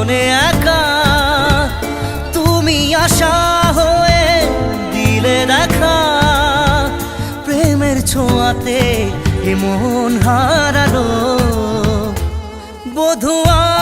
জীবনে একা তুমি আশা হয়ে দিলে দেখা প্রেমের ছোঁয়াতে এ মন হারালো বধুয়া